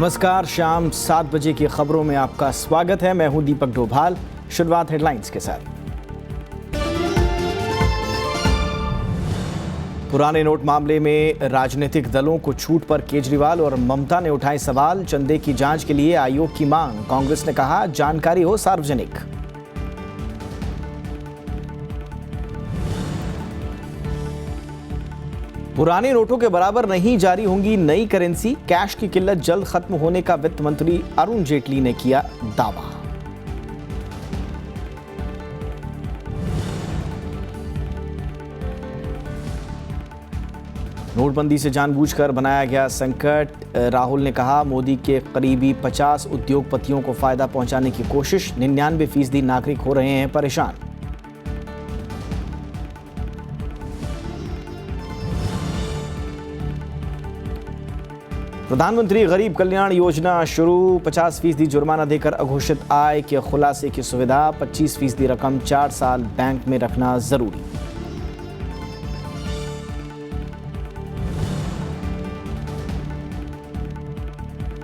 नमस्कार, शाम 7 बजे की खबरों में आपका स्वागत है। मैं हूं दीपक डोभाल। शुरुआत हेडलाइंस के साथ। पुराने नोट मामले में राजनीतिक दलों को छूट पर केजरीवाल और ममता ने उठाए सवाल। चंदे की जांच के लिए आयोग की मांग। कांग्रेस ने कहा जानकारी हो सार्वजनिक। पुराने नोटों के बराबर नहीं जारी होंगी नई करेंसी। कैश की किल्लत जल्द खत्म होने का वित्त मंत्री अरुण जेटली ने किया दावा। नोटबंदी से जानबूझकर बनाया गया संकट। राहुल ने कहा मोदी के करीबी 50 उद्योगपतियों को फायदा पहुंचाने की कोशिश। 99% नागरिक हो रहे हैं परेशान। प्रधानमंत्री गरीब कल्याण योजना शुरू। 50% जुर्माना देकर अघोषित आय के खुलासे की सुविधा। 25% रकम 4 साल बैंक में रखना जरूरी।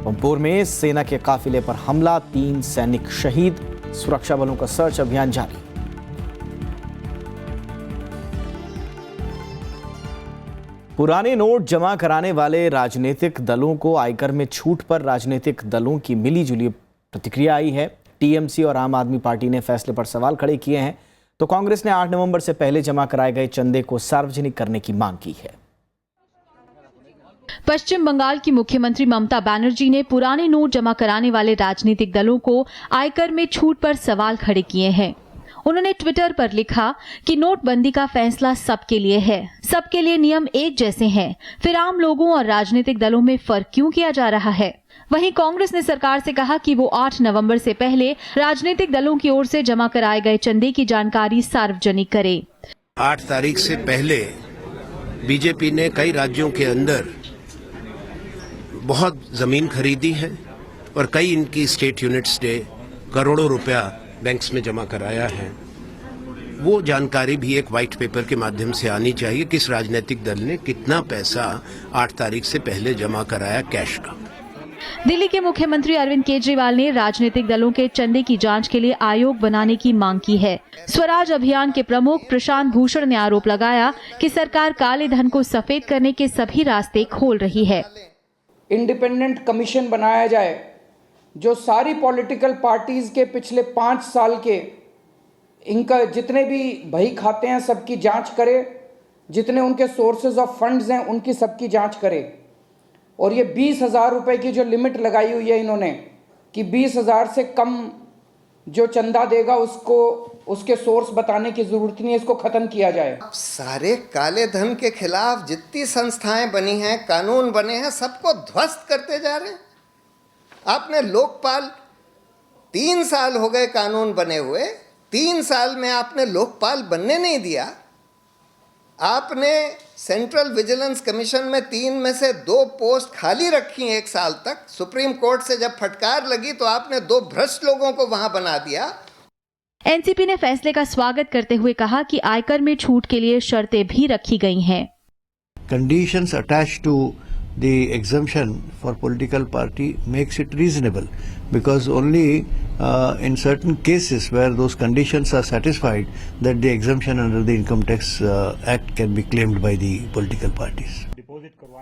पंपोर में सेना के काफिले पर हमला। 3 सैनिक शहीद। सुरक्षा बलों का सर्च अभियान जारी। पुराने नोट जमा कराने वाले राजनीतिक दलों को आयकर में छूट पर राजनीतिक दलों की मिलीजुली प्रतिक्रिया आई है। टीएमसी और आम आदमी पार्टी ने फैसले पर सवाल खड़े किए हैं, तो कांग्रेस ने 8 नवंबर से पहले जमा कराए गए चंदे को सार्वजनिक करने की मांग की है। पश्चिम बंगाल की मुख्यमंत्री ममता बनर्जी ने पुराने नोट जमा कराने वाले राजनीतिक दलों को आयकर में छूट पर सवाल खड़े किए हैं। उन्होंने ट्विटर पर लिखा कि नोटबंदी का फैसला सबके लिए है, सबके लिए नियम एक जैसे हैं, फिर आम लोगों और राजनीतिक दलों में फर्क क्यों किया जा रहा है। वहीं कांग्रेस ने सरकार से कहा कि वो 8 नवंबर से पहले राजनीतिक दलों की ओर से जमा कराए गए चंदे की जानकारी सार्वजनिक करे। 8 तारीख से पहले बीजेपी ने कई राज्यों के अंदर बहुत जमीन खरीदी है और कई इनकी स्टेट यूनिट्स ने करोड़ों रुपया बैंक्स में जमा कराया है। वो जानकारी भी एक व्हाइट पेपर के माध्यम से आनी चाहिए। किस राजनीतिक दल ने कितना पैसा 8 तारीख से पहले जमा कराया कैश का। दिल्ली के मुख्यमंत्री अरविंद केजरीवाल ने राजनीतिक दलों के चंदे की जांच के लिए आयोग बनाने की मांग की है। स्वराज अभियान के प्रमुख प्रशांत भूषण ने आरोप लगाया कि सरकार काले धन को सफेद करने के सभी रास्ते खोल रही है। इंडिपेंडेंट कमीशन बनाया जाए जो सारी पॉलिटिकल पार्टीज के पिछले 5 साल के इनका जितने भी बही खाते हैं सबकी जांच करे, जितने उनके सोर्सेज ऑफ फंड्स हैं उनकी सबकी जांच करे। और ये 20,000 रुपए की जो लिमिट लगाई हुई है इन्होंने कि 20,000 से कम जो चंदा देगा उसको उसके सोर्स बताने की जरूरत नहीं है, इसको खत्म किया जाए। सारे काले धन के खिलाफ जितनी संस्थाएं बनी हैं, कानून बने हैं, सबको ध्वस्त करते जा रहे हैं। आपने लोकपाल 3 साल हो गए कानून बने हुए, 3 साल में आपने लोकपाल बनने नहीं दिया। आपने सेंट्रल विजिलेंस कमीशन में 3 में से 2 पोस्ट खाली रखी 1 साल तक। सुप्रीम कोर्ट से जब फटकार लगी तो आपने 2 भ्रष्ट लोगों को वहां बना दिया। एनसीपी ने फैसले का स्वागत करते हुए कहा कि आयकर में छूट के लिए शर्तें भी रखी गई हैं। Conditions attached to the exemption for political party makes it reasonable, because only in certain cases where those conditions are satisfied that the exemption under the Income Tax Act can be claimed by the political parties.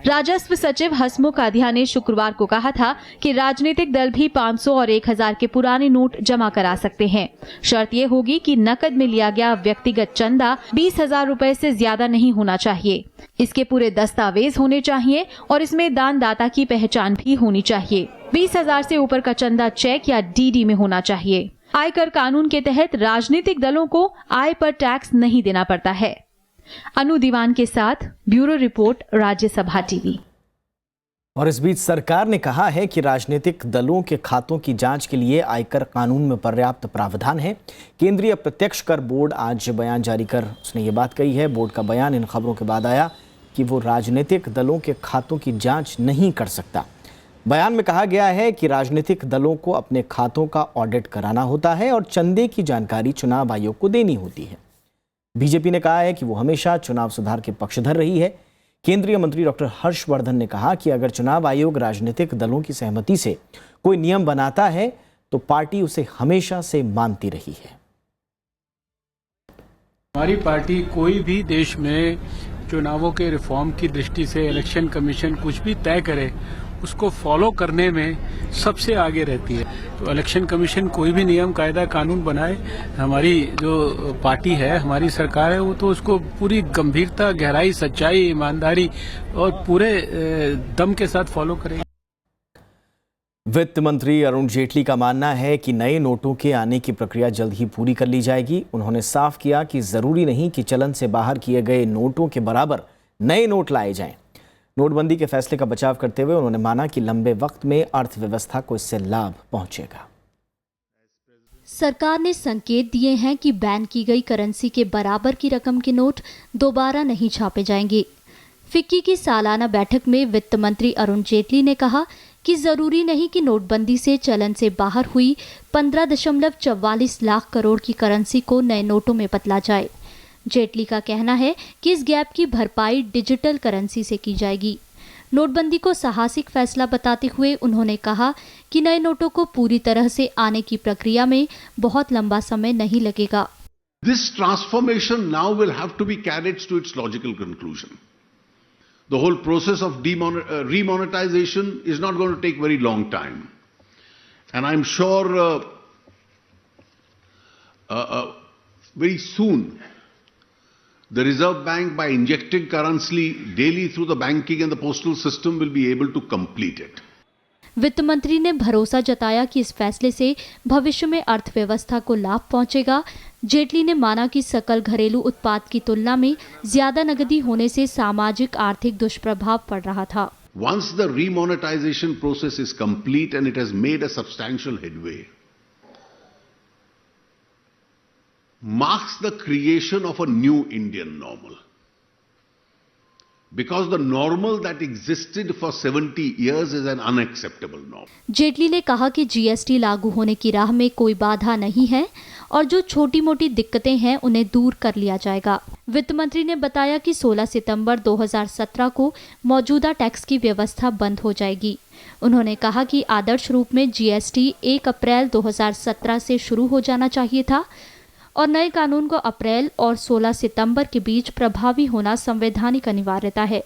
राजस्व सचिव हसमुख आधिया ने शुक्रवार को कहा था कि राजनीतिक दल भी 500 और 1000 के पुराने नोट जमा करा सकते हैं। शर्त ये होगी कि नकद में लिया गया व्यक्तिगत चंदा 20,000 रुपए से ज्यादा नहीं होना चाहिए। इसके पूरे दस्तावेज होने चाहिए और इसमें दानदाता की पहचान भी होनी चाहिए। 20,000 से ऊपर का चंदा चेक या डीडी में होना चाहिए। आयकर कानून के तहत राजनीतिक दलों को आय पर टैक्स नहीं देना पड़ता है। अनु दीवान के साथ ब्यूरो रिपोर्ट, राज्यसभा टीवी। और इस बीच सरकार ने कहा है कि राजनीतिक दलों के खातों की जांच के लिए आयकर कानून में पर्याप्त प्रावधान है। केंद्रीय प्रत्यक्ष कर बोर्ड आज बयान जारी कर उसने ये बात कही है। बोर्ड का बयान इन खबरों के बाद आया कि वो राजनीतिक दलों के खातों की जांच नहीं कर सकता। बयान में कहा गया है कि राजनीतिक दलों को अपने खातों का ऑडिट कराना होता है और चंदे की जानकारी चुनाव आयोग को देनी होती है। बीजेपी ने कहा है कि वो हमेशा चुनाव सुधार के पक्षधर रही है। केंद्रीय मंत्री डॉक्टर हर्षवर्धन ने कहा कि अगर चुनाव आयोग राजनीतिक दलों की सहमति से कोई नियम बनाता है तो पार्टी उसे हमेशा से मानती रही है। हमारी पार्टी कोई भी देश में चुनावों के रिफॉर्म की दृष्टि से इलेक्शन कमीशन कुछ भी तय करे उसको फॉलो करने में सबसे आगे रहती है। तो इलेक्शन कमीशन कोई भी नियम कायदा कानून बनाए, हमारी जो पार्टी है, हमारी सरकार है, वो तो उसको पूरी गंभीरता, गहराई, सच्चाई, ईमानदारी और पूरे दम के साथ फॉलो करेगी। वित्त मंत्री अरुण जेटली का मानना है कि नए नोटों के आने की प्रक्रिया जल्द ही पूरी कर ली जाएगी। उन्होंने साफ किया कि जरूरी नहीं कि चलन से बाहर किए गए नोटों के बराबर नए नोट लाए जाएं। नोटबंदी के फैसले का बचाव करते हुए उन्होंने माना कि लंबे वक्त में अर्थव्यवस्था को इससे लाभ पहुंचेगा। सरकार ने संकेत दिए हैं कि बैन की गई करेंसी के बराबर की रकम के नोट दोबारा नहीं छापे जाएंगे। फिक्की की सालाना बैठक में वित्त मंत्री अरुण जेटली ने कहा कि जरूरी नहीं कि नोटबंदी से चलन से बाहर हुई 15.44 लाख करोड़ की करेंसी को नए नोटों में बदला जाए। जेटली का कहना है कि इस गैप की भरपाई डिजिटल करेंसी से की जाएगी। नोटबंदी को साहसिक फैसला बताते हुए उन्होंने कहा कि नए नोटों को पूरी तरह से आने की प्रक्रिया में बहुत लंबा समय नहीं लगेगा। This transformation now will have to be carried to its logical conclusion. The whole process of remonetization is not going to take very long time. And I'm sure very soon the Reserve Bank, by injecting currency daily through the banking and the postal system, will be able to complete it. वित्त मंत्री ने भरोसा जताया कि इस फैसले से भविष्य में अर्थव्यवस्था को लाभ पहुंचेगा। जेटली ने माना कि सकल घरेलू उत्पाद की तुलना में ज्यादा नकदी होने से सामाजिक आर्थिक दुष्प्रभाव पड़ रहा था। Once the remonetization process is complete and it has made a substantial headway, marks the creation of a new Indian normal. Because the normal that existed for 70 years is an unacceptable norm. Jaitley ने कहा कि GST लागू होने की राह में कोई बाधा नहीं है और जो छोटी मोटी दिक्कतें हैं उन्हें दूर कर लिया जाएगा। वित्त मंत्री ने बताया कि 16 सितंबर 2017 को मौजूदा टैक्स की व्यवस्था बंद हो जाएगी। उन्होंने कहा कि आदर्श रूप में जीएसटी 1 अप्रैल 2017 से शुरू हो जाना चाहिए था और नए कानून को अप्रैल और 16 सितंबर के बीच प्रभावी होना संवैधानिक अनिवार्यता है।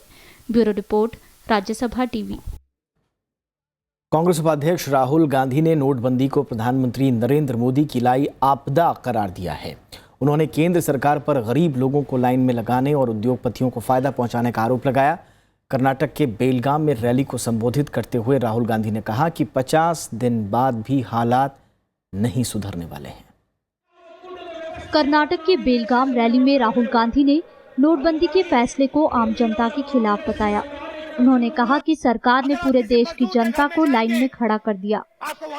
Bureau report, Rajya Sabha TV. Congress उपाध्यक्ष राहुल गांधी ने नोटबंदी को प्रधानमंत्री नरेंद्र मोदी की लाई आपदा करार दिया है। उन्होंने केंद्र सरकार पर गरीब लोगों को लाइन में लगाने और उद्योगपतियों को फायदा पहुंचाने का आरोप लगाया। कर्नाटक के बेलगाम में रैली को संबोधित करते हुए राहुल गांधी ने कहा कि 50 दिन बाद भी हालात नहीं सुधरने वाले हैं। कर्नाटक की बेलगाम रैली में राहुल गांधी ने नोटबंदी के फैसले को आम जनता के खिलाफ बताया। उन्होंने कहा कि सरकार ने पूरे देश की जनता को लाइन में खड़ा कर दिया।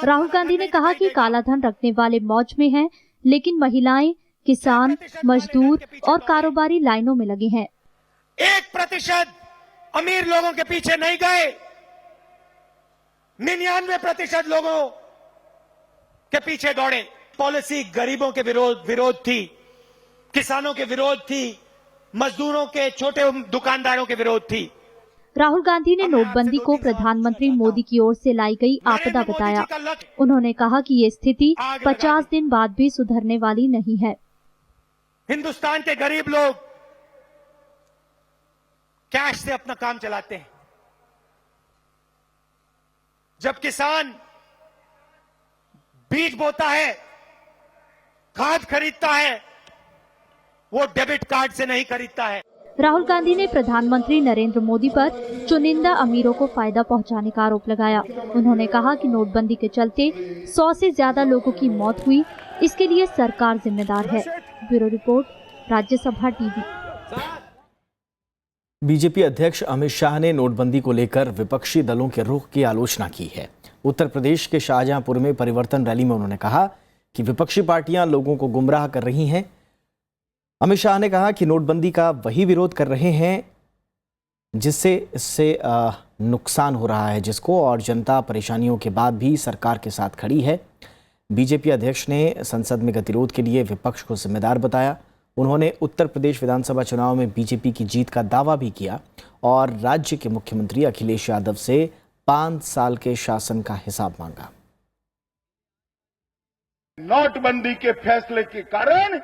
राहुल गांधी ने कहा कि काला धन रखने वाले मौज में हैं, लेकिन महिलाएं, किसान, मजदूर और कारोबारी लाइनों में लगे हैं। 1% अमीर लोगों के पीछे नहीं गए, 99% लोगों के पीछे दौड़े। पॉलिसी गरीबों के विरोध थी, किसानों के विरोध थी, मजदूरों के, छोटे दुकानदारों के विरोध थी। राहुल गांधी ने नोटबंदी को प्रधानमंत्री मोदी की ओर से लाई गई आपदा बताया। उन्होंने कहा कि ये स्थिति 50 दिन बाद भी सुधरने वाली नहीं है। हिंदुस्तान के गरीब लोग कैश से अपना काम चलाते हैं, जब किसान बीज बोता है, खाद खरीदता है, वो डेबिट कार्ड से नहीं खरीदता है। राहुल गांधी ने प्रधानमंत्री नरेंद्र मोदी पर चुनिंदा अमीरों को फायदा पहुंचाने का आरोप लगाया। उन्होंने कहा कि नोटबंदी के चलते 100 से ज्यादा लोगों की मौत हुई, इसके लिए सरकार जिम्मेदार है। Bureau report, Rajya Sabha TV. BJP अध्यक्ष अमित शाह ने नोटबंदी को लेकर विपक्षी दलों के रुख की आलोचना की है। उत्तर प्रदेश के शाहजहांपुर में परिवर्तन रैली में उन्होंने कहा कि विपक्षी पार्टियां लोगों को गुमराह कर रही हैं। अमित शाह ने कहा कि नोटबंदी का वही विरोध कर रहे हैं जिससे इससे नुकसान हो रहा है जिसको, और जनता परेशानियों के बाद भी सरकार के साथ खड़ी है। बीजेपी अध्यक्ष ने संसद में गतिरोध के लिए विपक्ष को जिम्मेदार बताया। उन्होंने उत्तर प्रदेश विधानसभा चुनाव में बीजेपी की जीत का दावा भी किया और राज्य के मुख्यमंत्री अखिलेश यादव से 5 साल के शासन का हिसाब मांगा। नोटबंदी के फैसले के कारण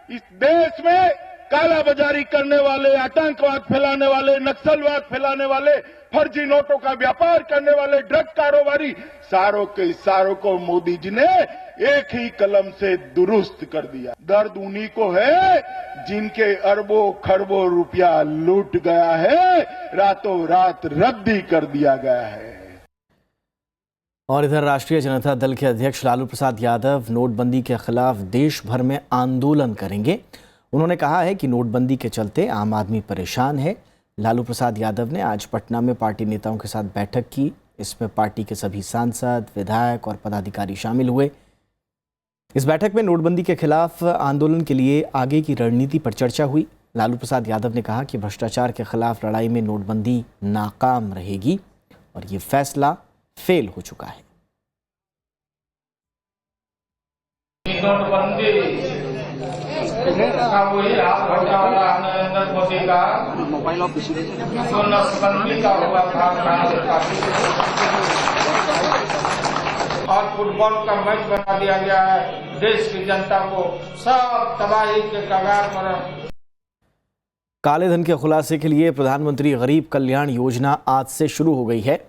इस देश में कालाबाजारी करने वाले, आतंकवाद फैलाने वाले, नक्सलवाद फैलाने वाले, फर्जी नोटों का व्यापार करने वाले, ड्रग कारोबारी, सारों के सारों को मोदी जी ने एक ही कलम से दुरुस्त कर दिया। दर्द उन्हीं को है जिनके अरबों खरबों रुपया लूट गया है, रातों रात रद्दी कर दिया गया है। और इधर राष्ट्रीय जनता दल के अध्यक्ष लालू प्रसाद यादव नोटबंदी के खिलाफ देश भर में आंदोलन करेंगे। उन्होंने कहा है कि नोटबंदी के चलते आम आदमी परेशान है। लालू प्रसाद यादव ने आज पटना में पार्टी नेताओं के साथ बैठक की। इसमें पार्टी के सभी सांसद, विधायक और पदाधिकारी शामिल हुए। इस बैठक में नोटबंदी के खिलाफ आंदोलन के लिए आगे की रणनीति पर चर्चा हुई। लालू प्रसाद यादव ने कहा कि भ्रष्टाचार के खिलाफ लड़ाई में नोटबंदी नाकाम रहेगी और ये फैसला फेल हो चुका है। नोटबंदी का वही हाथ घटा वाला नरेंद्र मोदी का जो नसबंदी का हुआ था और फुटबॉल का मैच बना दिया गया है। देश की जनता को सब तबाही के कगार पर। काले धन के खुलासे के लिए प्रधानमंत्री गरीब कल्याण योजना आज से शुरू हो गई है।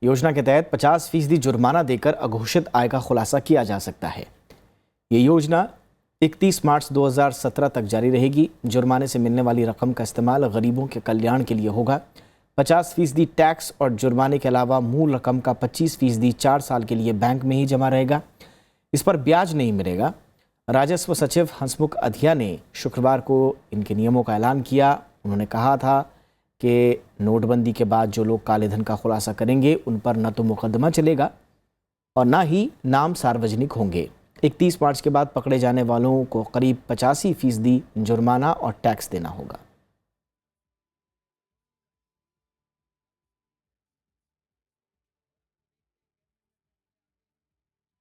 योजना के तहत 50% जुर्माना देकर अघोषित आय का खुलासा किया जा सकता है। ये योजना 31 मार्च 2017 तक जारी रहेगी। जुर्माने से मिलने वाली रकम का इस्तेमाल गरीबों के कल्याण के लिए होगा। 50% टैक्स और जुर्माने के अलावा मूल रकम का 25% 4 साल के लिए बैंक में ही जमा रहेगा। इस पर ब्याज नहीं मिलेगा। राजस्व सचिव हंसमुख अधिया ने शुक्रवार को इनके नियमों का ऐलान किया। उन्होंने कहा था कि नोटबंदी के बाद जो लोग काले धन का खुलासा करेंगे उन पर न तो मुकदमा चलेगा और न ही नाम सार्वजनिक होंगे। 31 मार्च के बाद पकड़े जाने वालों को करीब 85% जुर्माना और टैक्स देना होगा।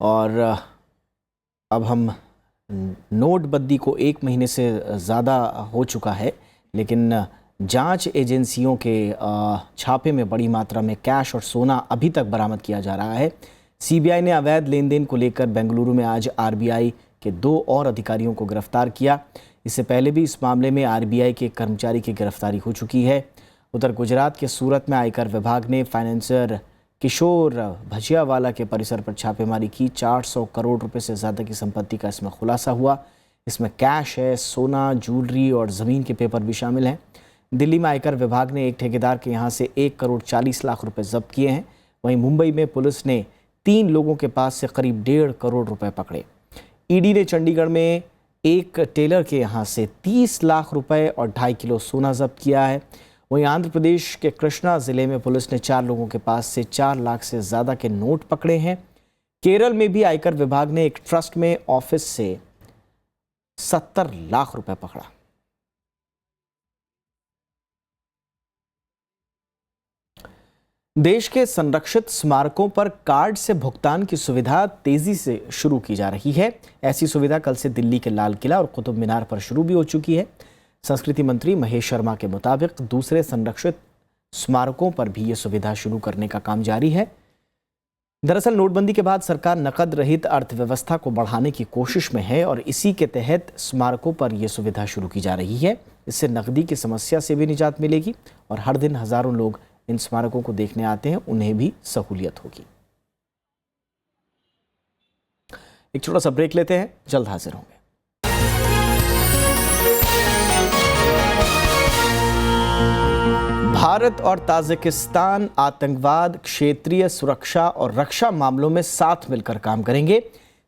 और अब हम नोटबंदी को 1 महीने से ज़्यादा हो चुका है, लेकिन जांच एजेंसियों के छापे में बड़ी मात्रा में कैश और सोना अभी तक बरामद किया जा रहा है। सीबीआई ने अवैध लेन देन को लेकर बेंगलुरु में आज आरबीआई के 2 और अधिकारियों को गिरफ्तार किया। इससे पहले भी इस मामले में आरबीआई के कर्मचारी की गिरफ्तारी हो चुकी है। उधर गुजरात के सूरत में आयकर विभाग ने फाइनेंसर किशोर भजियावाला के परिसर पर छापेमारी की। 400 करोड़ रुपए से ज़्यादा की संपत्ति का इसमें खुलासा हुआ। इसमें कैश है, सोना, ज्वेलरी और ज़मीन के पेपर भी शामिल हैं। दिल्ली में आयकर विभाग ने एक ठेकेदार के यहाँ से 1 करोड़ 40 लाख रुपए जब्त किए हैं। वहीं मुंबई में पुलिस ने 3 लोगों के पास से करीब 1.5 करोड़ रुपए पकड़े। ईडी ने चंडीगढ़ में एक टेलर के यहाँ से 30 लाख रुपए और 2.5 किलो सोना जब्त किया है। वहीं आंध्र प्रदेश के कृष्णा जिले में पुलिस ने 4 लोगों के पास से 4 लाख से ज़्यादा के नोट पकड़े हैं। केरल में भी आयकर विभाग ने एक ट्रस्ट में ऑफिस से 70 लाख रुपए पकड़ा। देश के संरक्षित स्मारकों पर कार्ड से भुगतान की सुविधा तेजी से शुरू की जा रही है। ऐसी सुविधा कल से दिल्ली के लाल किला और कुतुब मीनार पर शुरू भी हो चुकी है। संस्कृति मंत्री महेश शर्मा के मुताबिक दूसरे संरक्षित स्मारकों पर भी ये सुविधा शुरू करने का काम जारी है। दरअसल नोटबंदी के बाद सरकार नकद रहित अर्थव्यवस्था को बढ़ाने की कोशिश में है और इसी के तहत स्मारकों पर यह सुविधा शुरू की जा रही है। इससे नकदी की समस्या से भी निजात मिलेगी और हर दिन हजारों लोग इन स्मारकों को देखने आते हैं, उन्हें भी सहूलियत होगी। एक छोटा सा ब्रेक लेते हैं, जल्द हाजिर होंगे। भारत और ताजिकिस्तान आतंकवाद, क्षेत्रीय सुरक्षा और रक्षा मामलों में साथ मिलकर काम करेंगे।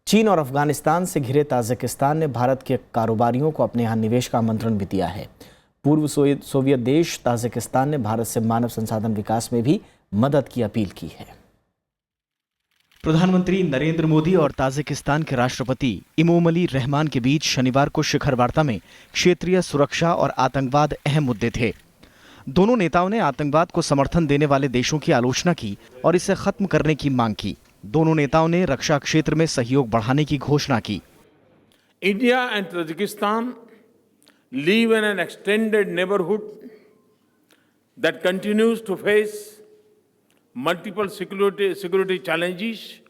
चीन और अफगानिस्तान से घिरे ताजिकिस्तान ने भारत के कारोबारियों को अपने यहाँ निवेश का आमंत्रण भी दिया है। पूर्व सोवियत देश ताजिकिस्तान ने भारत से मानव संसाधन विकास में भी मदद की अपील की है। प्रधानमंत्री नरेंद्र मोदी और ताजिकिस्तान के राष्ट्रपति इमोमली रहमान के बीच शनिवार को शिखर वार्ता में क्षेत्रीय सुरक्षा और आतंकवाद अहम मुद्दे थे। दोनों नेताओं ने आतंकवाद को समर्थन देने वाले देशों की आलोचना की और इसे खत्म करने की मांग की। दोनों नेताओं ने रक्षा क्षेत्र में सहयोग बढ़ाने की घोषणा की। India and Tajikistan live in an extended neighborhood that continues to face multiple security challenges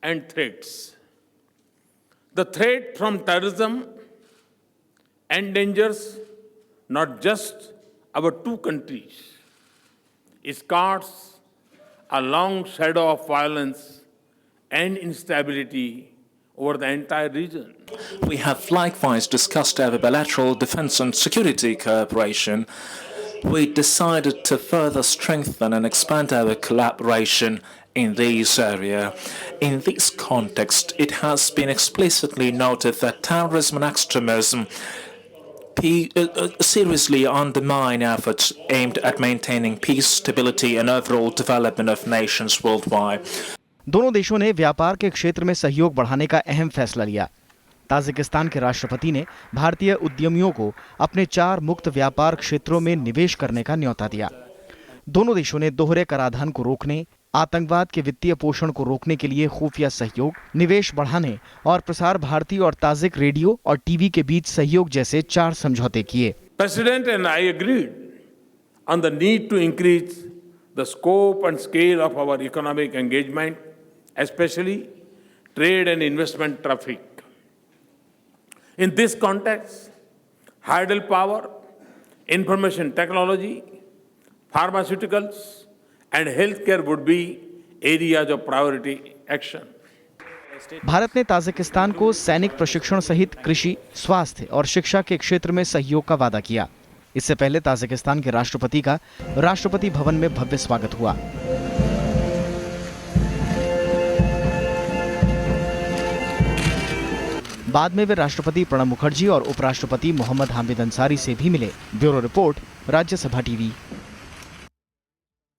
and threats. The threat from terrorism endangers not just our two countries. It casts a long shadow of violence and instability over the entire region. We have likewise discussed our bilateral defense and security cooperation. We decided to further strengthen and expand our collaboration in this area. In this context, it has been explicitly noted that terrorism and extremism seriously undermine efforts aimed at maintaining peace, stability and overall development of nations worldwide. दोनों देशों ने व्यापार के क्षेत्र में सहयोग बढ़ाने का अहम फैसला लिया। ताजिकिस्तान के राष्ट्रपति ने भारतीय उद्यमियों को अपने 4 मुक्त व्यापार क्षेत्रों में निवेश करने का न्योता दिया। दोनों देशों ने दोहरे कराधान को रोकने, आतंकवाद के वित्तीय पोषण को रोकने के लिए खुफिया सहयोग, निवेश बढ़ाने और प्रसार भारती और ताजिक रेडियो और टीवी के बीच सहयोग जैसे 4 समझौते किए। President and I agreed on the need to increase the scope and scale of our economic engagement, especially trade and investment traffic. In this context, hydropower, information technology, pharmaceuticals, and healthcare would be areas of priority action. Bharat ने Tajikistan को सैनिक प्रशिक्षण सहित कृषि, स्वास्थ्य और शिक्षा के क्षेत्र में सहयोग का वादा किया। इससे पहले ताजिकिस्तान के राष्ट्रपति का राष्ट्रपति भवन में भव्य स्वागत हुआ। बाद में वे राष्ट्रपति प्रणब मुखर्जी और उपराष्ट्रपति मोहम्मद हामिद अंसारी से भी मिले। Bureau report, Rajya Sabha TV.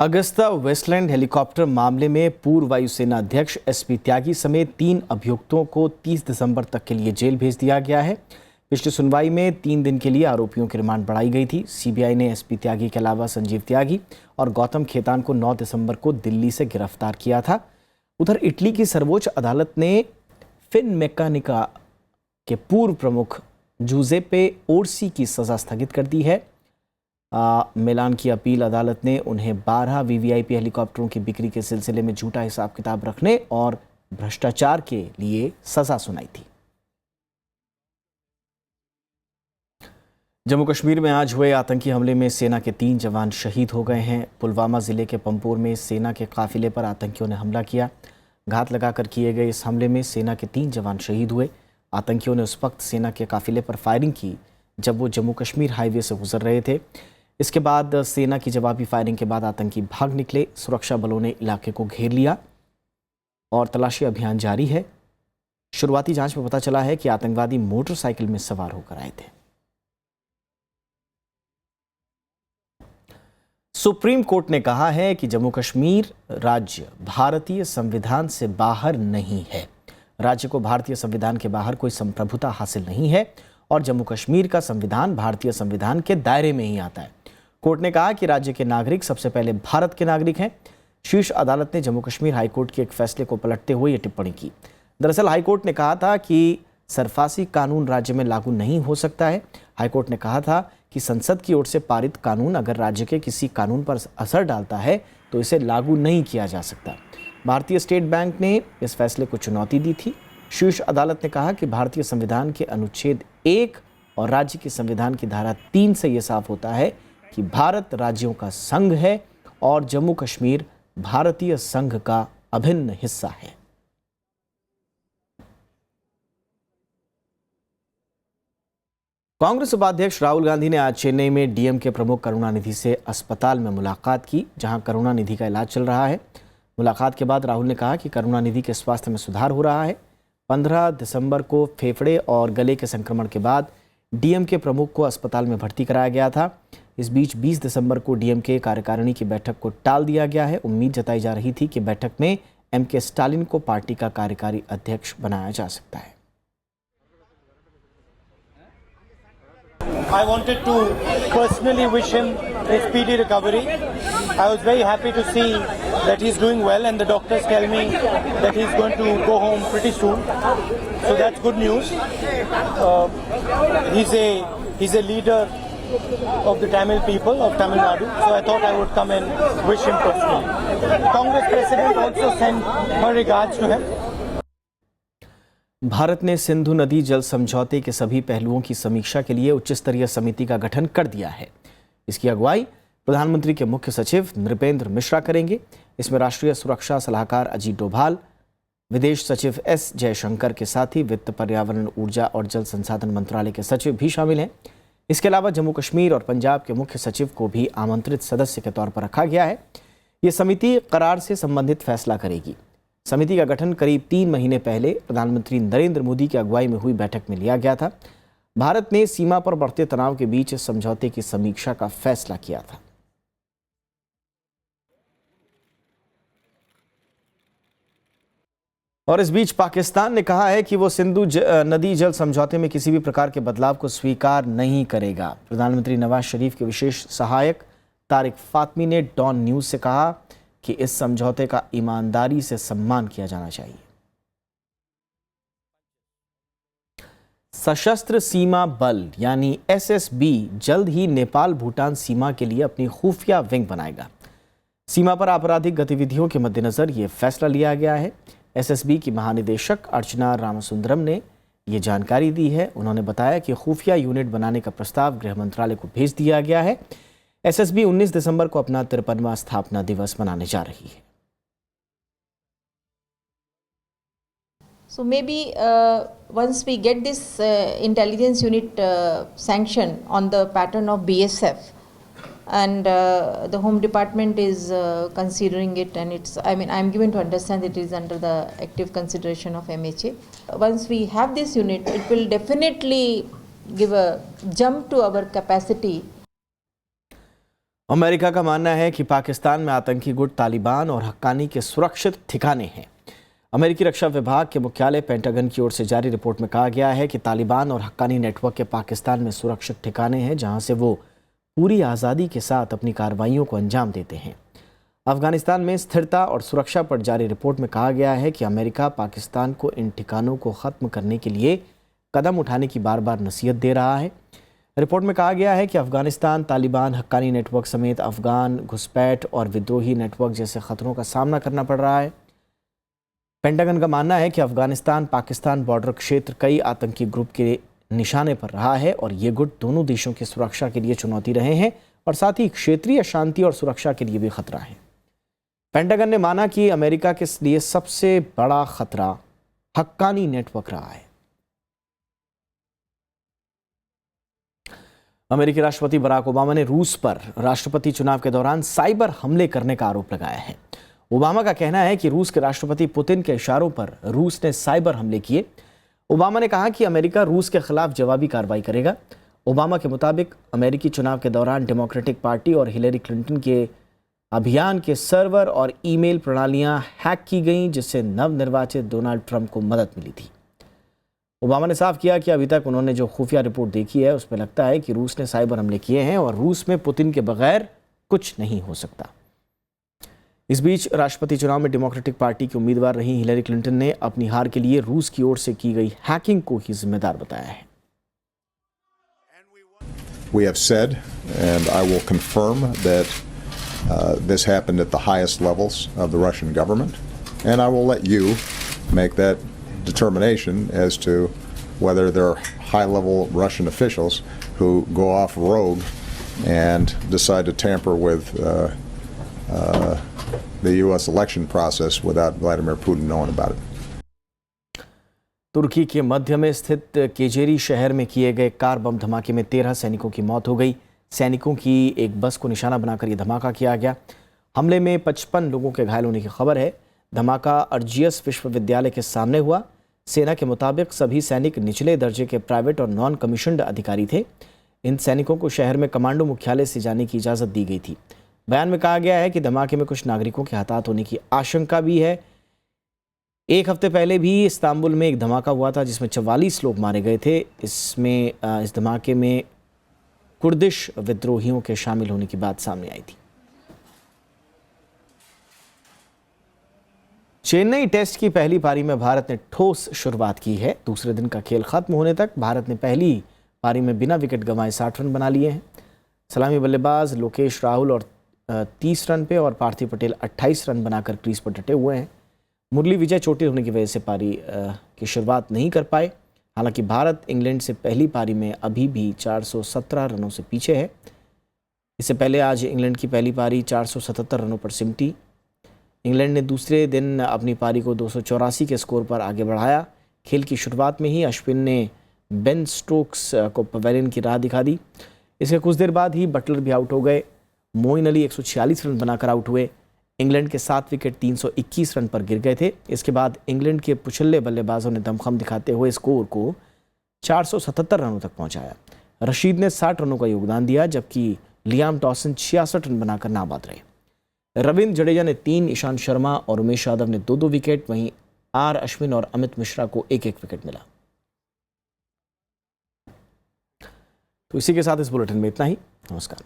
Agusta Westland helicopter मामले में पूर्व वायुसेना अध्यक्ष एसपी त्यागी समेत 3 अभियुक्तों को 30 दिसंबर तक के लिए जेल भेज दिया गया है। पिछली सुनवाई में 3 दिन के लिए आरोपियों की रिमांड बढ़ाई गई थी। सीबीआई ने एसपी त्यागी के अलावा संजीव त्यागी और गौतम खेतान को 9 दिसंबर को दिल्ली से गिरफ्तार किया था। उधर इटली की सर्वोच्च अदालत ने फिनमेकानिका के पूर्व प्रमुख जूजेप्पे ओर्सी की सजा स्थगित कर दी है। मिलान की अपील अदालत ने उन्हें 12 वीवीआईपी हेलीकॉप्टरों की बिक्री के सिलसिले में झूठा हिसाब किताब रखने और भ्रष्टाचार के लिए सजा सुनाई थी। जम्मू कश्मीर में आज हुए आतंकी हमले में सेना के 3 जवान शहीद हो गए हैं। पुलवामा जिले के पंपोर में सेना के काफिले पर आतंकियों ने हमला किया। घात लगाकर किए गए इस हमले में सेना के 3 जवान शहीद हुए। आतंकियों ने उस वक्त सेना के काफिले पर फायरिंग की जब वो जम्मू कश्मीर हाईवे से गुजर रहे थे। इसके बाद सेना की जवाबी फायरिंग के बाद आतंकी भाग निकले। सुरक्षा बलों ने इलाके को घेर लिया और तलाशी अभियान जारी है। शुरुआती जांच में पता चला है कि आतंकवादी मोटरसाइकिल में सवार होकर आए थे। सुप्रीम कोर्ट ने कहा है कि जम्मू कश्मीर राज्य भारतीय संविधान से बाहर नहीं है। राज्य को भारतीय संविधान के बाहर कोई संप्रभुता हासिल नहीं है और जम्मू कश्मीर का संविधान भारतीय संविधान के दायरे में ही आता है। कोर्ट ने कहा कि राज्य के नागरिक सबसे पहले भारत के नागरिक हैं। शीर्ष अदालत ने जम्मू कश्मीर हाईकोर्ट के एक फैसले को पलटते हुए ये टिप्पणी की। दरअसल हाईकोर्ट ने कहा था कि सरफासी कानून राज्य में लागू नहीं हो सकता है। हाईकोर्ट ने कहा था कि संसद की ओर से पारित कानून अगर राज्य के किसी कानून पर असर डालता है तो इसे लागू नहीं किया जा सकता। भारतीय स्टेट बैंक ने इस फैसले को चुनौती दी थी। शीर्ष अदालत ने कहा कि भारतीय संविधान के अनुच्छेद 1 और राज्य के संविधान की धारा 3 से यह साफ होता है कि भारत राज्यों का संघ है और जम्मू कश्मीर भारतीय संघ का अभिन्न हिस्सा है। कांग्रेस उपाध्यक्ष राहुल गांधी ने आज चेन्नई में डीएमके प्रमुख करुणानिधि से अस्पताल में मुलाकात की, जहां करुणानिधि का इलाज चल रहा है। मुलाकात के बाद राहुल ने कहा कि करुणानिधि के स्वास्थ्य में सुधार हो रहा है। 15 दिसंबर को फेफड़े और गले के संक्रमण के बाद डीएमके प्रमुख को अस्पताल में भर्ती कराया गया था। इस बीच 20 दिसंबर को डीएमके कार्यकारिणी की बैठक को टाल दिया गया है। उम्मीद जताई जा रही थी कि बैठक में एमके स्टालिन को पार्टी का कार्यकारी अध्यक्ष बनाया जा सकता है। I wanted to personally wish him a speedy recovery. I was very happy to see that he's doing well, and the doctors tell me that he's going to go home pretty soon. So that's good news. He's a leader of the Tamil people of Tamil Nadu, so I thought I would come and wish him personally. Congress President also sent her regards to him. Bharat ने सिंधु नदी जल समझौते के सभी पहलुओं की समीक्षा के लिए उच्च स्तरीय समिति का गठन कर दिया है। इसकी अगुवाई प्रधानमंत्री के मुख्य सचिव नृपेंद्र मिश्रा करेंगे। इसमें राष्ट्रीय सुरक्षा सलाहकार अजीत डोभाल, विदेश सचिव एस जयशंकर के साथ ही वित्त, पर्यावरण, ऊर्जा और जल संसाधन मंत्रालय के सचिव भी शामिल हैं। इसके अलावा जम्मू कश्मीर और पंजाब के मुख्य सचिव को भी आमंत्रित सदस्य के तौर पर रखा गया है। ये समिति करार से संबंधित फैसला करेगी। समिति का गठन करीब 3 महीने पहले प्रधानमंत्री नरेंद्र मोदी की अगुवाई में हुई बैठक में लिया गया था। भारत ने सीमा पर बढ़ते तनाव के बीच समझौते की समीक्षा का फैसला किया था। और इस बीच पाकिस्तान ने कहा है कि वो सिंधु नदी जल समझौते में किसी भी प्रकार के बदलाव को स्वीकार नहीं करेगा। प्रधानमंत्री नवाज शरीफ के विशेष सहायक तारिक फातमी ने डॉन न्यूज से कहा कि इस समझौते का ईमानदारी से सम्मान किया जाना चाहिए। सशस्त्र सीमा बल यानी एसएसबी जल्द ही नेपाल भूटान सीमा के लिए अपनी खुफिया विंग बनाएगा। सीमा पर आपराधिक गतिविधियों के मद्देनजर ये फैसला लिया गया है। एसएसबी की महानिदेशक अर्चना रामसुंदरम ने ये जानकारी दी है। उन्होंने बताया कि खुफिया यूनिट बनाने का प्रस्ताव गृह मंत्रालय को भेज दिया गया है। एसएसबी 19 दिसंबर को अपना 53वां स्थापना दिवस मनाने जा रही है। So maybe once we get this intelligence unit sanction on the pattern of BSF, and the Home Department is considering it, and it's, I mean, I'm given to understand it is under the active consideration of MHA. Once we have this unit, it will definitely give a jump to our capacity. America का मानना है कि पाकिस्तान में आतंकी गुट तालिबान और हक्कानी के सुरक्षित ठिकाने हैं। अमेरिकी रक्षा विभाग के मुख्यालय पेंटागन की ओर से जारी रिपोर्ट में कहा गया है कि तालिबान और हक्कानी नेटवर्क के पाकिस्तान में सुरक्षित ठिकाने हैं, जहां से वो पूरी आज़ादी के साथ अपनी कार्रवाइयों को अंजाम देते हैं। अफगानिस्तान में स्थिरता और सुरक्षा पर जारी रिपोर्ट में कहा गया है कि अमेरिका पाकिस्तान को इन ठिकानों को ख़त्म करने के लिए कदम उठाने की बार बार नसीहत दे रहा है। रिपोर्ट में कहा गया है कि अफगानिस्तान तालिबान, हक्कानी नेटवर्क समेत अफगान घुसपैठ और विद्रोही नेटवर्क जैसे खतरों का सामना करना पड़ रहा है। पेंटागन का मानना है कि अफगानिस्तान पाकिस्तान बॉर्डर क्षेत्र कई आतंकी ग्रुप के निशाने पर रहा है और ये गुट दोनों देशों की सुरक्षा के लिए चुनौती रहे हैं और साथ ही क्षेत्रीय शांति और सुरक्षा के लिए भी खतरा है। पेंटागन ने माना कि अमेरिका के लिए सबसे बड़ा खतरा हक्कानी नेटवर्क रहा है। अमेरिकी राष्ट्रपति बराक ओबामा ने रूस पर राष्ट्रपति चुनाव के दौरान साइबर हमले करने का आरोप लगाया है। ओबामा का कहना है कि रूस के राष्ट्रपति पुतिन के इशारों पर रूस ने साइबर हमले किए। ओबामा ने कहा कि अमेरिका रूस के खिलाफ जवाबी कार्रवाई करेगा। ओबामा के मुताबिक अमेरिकी चुनाव के दौरान डेमोक्रेटिक पार्टी और हिलेरी क्लिंटन के अभियान के सर्वर और ईमेल प्रणालियां हैक की गईं, जिससे नवनिर्वाचित डोनाल्ड ट्रंप को मदद मिली थी। ओबामा ने साफ किया कि अभी तक उन्होंने जो खुफिया रिपोर्ट देखी है उसमें लगता है कि रूस ने साइबर हमले किए हैं और रूस में पुतिन के बगैर कुछ नहीं हो सकता। इस बीच राष्ट्रपति चुनाव में डेमोक्रेटिक पार्टी की उम्मीदवार रही हिलेरी क्लिंटन ने अपनी हार के लिए रूस की ओर से की गई हैकिंग को ही जिम्मेदार बताया है। We have said, and I will confirm, that this happened at the highest levels of the Russian government, and I will let you make that determination as to whether there are high-level Russian officials who go off rogue and decide to tamper with the U.S. election process without Vladimir Putin knowing about it. तुर्की के मध्य में स्थित केजेरी शहर में किए गए car bomb धमाके में 13 सैनिकों की मौत हो गई। सैनिकों की एक बस को निशाना बनाकर यह धमाका किया गया। हमले में 55 लोगों के घायल होने की खबर है। धमाका अर्जियस विश्वविद्यालय के सामने हुआ। सेना के मुताबिक सभी सैनिक निचले दर्जे के प्राइवेट और नॉन कमीशन्ड अधिकारी थे। इन सैनिकों को शहर में कमांडो मुख्यालय से जाने की इजाज़त दी गई थी। बयान में कहा गया है कि धमाके में कुछ नागरिकों के हताहत होने की आशंका भी है। एक हफ्ते पहले भी इस्तांबुल में एक धमाका हुआ था जिसमें 44 लोग मारे गए थे। इस धमाके में कुर्दिश विद्रोहियों के शामिल होने की बात सामने आई थी। चेन्नई टेस्ट की पहली पारी में भारत ने ठोस शुरुआत की है। दूसरे दिन का खेल खत्म होने तक भारत ने पहली पारी में बिना विकेट गंवाए 60 रन बना लिए हैं। सलामी बल्लेबाज लोकेश राहुल और 30 रन पे और पार्थिव पटेल 28 रन बनाकर क्रीज पर डटे हुए हैं। मुरली विजय चोटिल होने की वजह से पारी की शुरुआत नहीं कर पाए। हालांकि भारत इंग्लैंड से पहली पारी में अभी भी 417 रनों से पीछे है। इससे पहले आज इंग्लैंड की पहली पारी 477 रनों पर सिमटी। इंग्लैंड ने दूसरे दिन अपनी पारी को 284 के स्कोर पर आगे बढ़ाया। खेल की शुरुआत में ही अश्विन ने बेन स्टोक्स को पवेलियन की राह दिखा दी। इसके कुछ देर बाद ही बटलर भी आउट हो गए। मोइन अली 146 रन बनाकर आउट हुए। इंग्लैंड के 7 विकेट 321 रन पर गिर गए थे। इसके बाद इंग्लैंड के पुछल्ले बल्लेबाजों ने दमखम दिखाते हुए स्कोर को 477 रनों तक पहुंचाया। रशीद ने 60 रनों का योगदान दिया, जबकि लियाम डॉसन 66 रन बनाकर नाबाद रहे। रविंद्र जडेजा ने 3, ईशांत शर्मा और उमेश यादव ने 2-2 विकेट, वहीं आर अश्विन और अमित मिश्रा को 1-1 विकेट मिला। तो इसी के साथ इस बुलेटिन में इतना ही। नमस्कार।